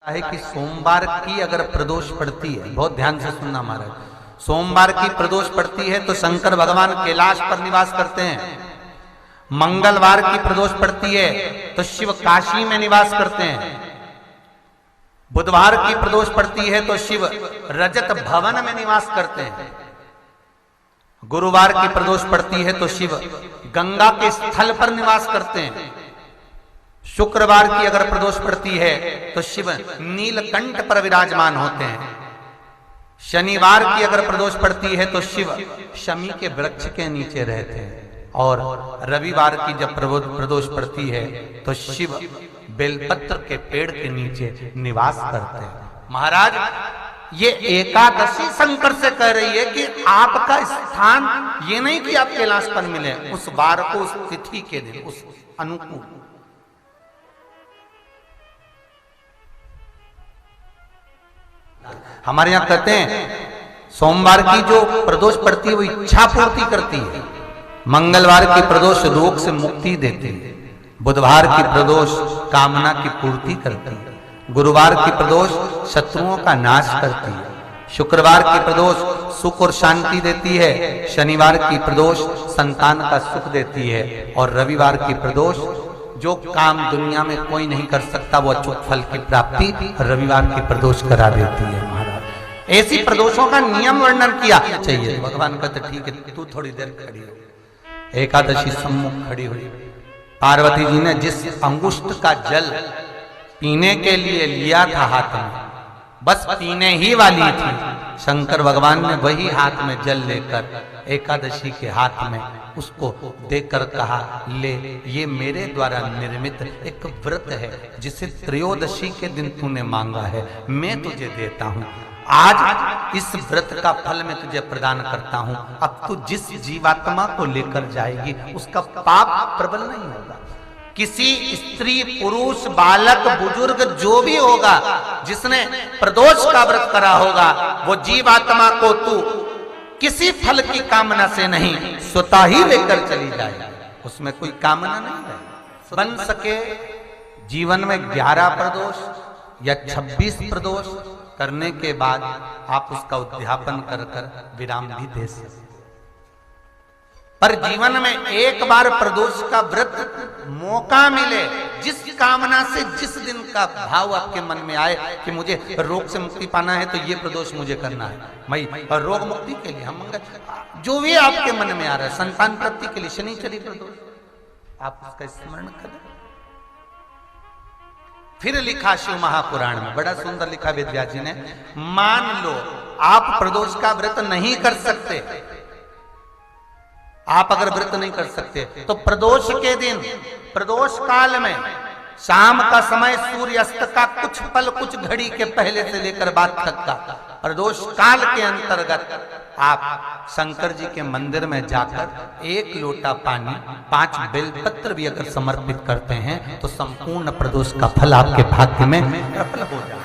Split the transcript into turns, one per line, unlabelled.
है कि सोमवार की अगर प्रदोष पड़ती है, बहुत ध्यान से सुनना महाराज, सोमवार की प्रदोष पड़ती है तो शंकर भगवान कैलाश पर निवास करते हैं। मंगलवार की प्रदोष पड़ती है तो शिव काशी में निवास करते हैं। बुधवार की प्रदोष पड़ती है तो शिव रजत भवन में निवास करते हैं। गुरुवार की प्रदोष पड़ती है तो शिव गंगा के स्थल पर निवास करते हैं। शुक्रवार की अगर प्रदोष पड़ती है तो शिव नीलकंठ पर विराजमान होते हैं। शनिवार की अगर प्रदोष पड़ती है तो शिव शमी के वृक्ष के नीचे रहते हैं। और रविवार की जब प्रदोष पड़ती है तो शिव बेलपत्र के पेड़ के नीचे निवास करते हैं। महाराज, ये एकादशी शंकर से कह रही है कि आपका स्थान ये नहीं कि आप कैलाश पर मिले, उस बार को, उस तिथि के दिन, उस अनुकूल। हमारे यहां कहते हैं सोमवार की जो प्रदोष पड़ती है वो इच्छा पूर्ति करती है। मंगलवार की प्रदोष रोग से मुक्ति देती है। बुधवार की प्रदोष कामना की पूर्ति करती है। गुरुवार की प्रदोष शत्रुओं का नाश करती है। शुक्रवार की प्रदोष सुख और शांति देती है। शनिवार की प्रदोष संतान का सुख देती है। और रविवार की प्रदोष जो काम दुनिया में कोई नहीं कर सकता वो अचूक फल की प्राप्ति रविवार की प्रदोष करा देती है। महाराज, ऐसी प्रदोषों का नियम वर्णन किया चाहिए। भगवान कहते ठीक है, तू थोड़ी देर खड़ी हो। एकादशी सम्मुख खड़ी हुई। पार्वती जी ने जिस अंगुष्ठ का जल पीने के लिए लिया था हाथ में, बस पीने ही वाली थी, शंकर भगवान ने वही हाथ में जल लेकर एकादशी के हाथ में उसको देकर कहा, ले, ये मेरे द्वारा निर्मित एक व्रत है जिसे त्रयोदशी के दिन तूने मांगा है, मैं तुझे देता हूं। आज इस व्रत का फल मैं तुझे प्रदान करता हूं। अब तू जिस जीवात्मा को लेकर जाएगी उसका पाप प्रबल नहीं होगा। किसी स्त्री, पुरुष, बालक, बुजुर्ग जो भी होगा जिसने प्रदोष का व्रत करा होगा वो जीवात्मा को तू किसी फल की कामना से नहीं, स्वतः ही लेकर चली जाए। उसमें कोई कामना नहीं है। बन सके जीवन में 11 प्रदोष या 26 प्रदोष करने के बाद आप उसका उद्यापन कर विराम भी दे सकते। पर जीवन में एक बार प्रदोष का व्रत मौका मिले, जिस कामना से जिस दिन का भाव आपके मन में आए कि मुझे रोग से मुक्ति पाना है तो ये प्रदोष मुझे करना है, मैं रोग मुक्ति के लिए, हम जो भी आपके मन में आ रहा है, संतान प्राप्ति के लिए शनिचरी प्रदोष, आप उसका स्मरण करें। फिर लिखा शिव महापुराण में, बड़ा सुंदर लिखा वेदव्यास जी ने, मान लो आप प्रदोष का व्रत नहीं कर सकते, आप अगर व्रत नहीं कर सकते तो प्रदोष के दिन, प्रदोष काल में शाम का समय सूर्यास्त का कुछ पल, कुछ घड़ी के पहले से लेकर बाद तक का प्रदोष काल के अंतर्गत आप शंकर जी के मंदिर में जाकर 1 लोटा पानी, 5 बेलपत्र भी अगर समर्पित करते हैं तो संपूर्ण प्रदोष का फल आपके भाग्य में प्रबल हो जाए।